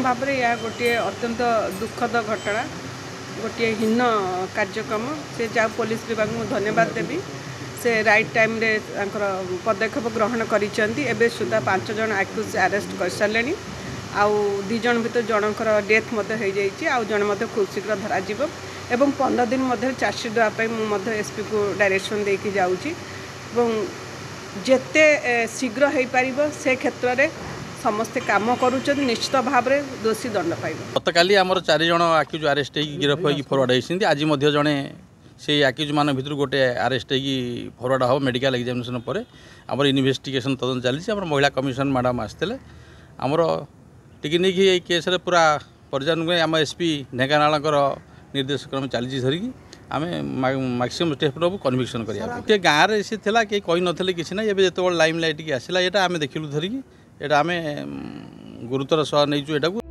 भाव में यह गोटे अत्यंत दुखद घटना गोटे हीन कार्यक्रम से जहाँ पुलिस विभाग को धन्यवाद देवी से राइट टाइम रे पदक्षेप ग्रहण करें सुधा 5 जन आक्यूज अरेस्ट कर सारे आउ 2 जन भर जनकर डेथ हो जन खूब शीघ्र धरा एवं 15 दिन मध्य चार्जसीट देवाई एसपी को डायरेक्शन देकी जाऊँगी जेते शीघ्र हो पार से क्षेत्र में समस्ते काम करुँच निश्चित भाव में दोषी दंड पाइब। गतकाली आमर 4 जन आक्यूज अरेस्ट हो गिरफ हो फरवर्ड होती आज जड़े से आक्यूज मान भर गोटे अरेस्ट हो फरवर्ड हम मेडिकल एग्जामिनेशन पर आम इन्वेस्टिगेशन तदन चली महिला कमिशन मैडम आसते आमर टी नहीं केस पूरा पर्यानुक्रमे आम एसपी ढेंकानाल निर्देश क्रम चली धरिकी आम मैक्सिमम स्टेप नबू कन्विक्शन कर गाँव में सी था कहीं कही ना कि ना ये जो लाइम लाइट की आसला यहाँ आम देखिलु धरिकी यहाँ आम गुरुतर सह नहीं।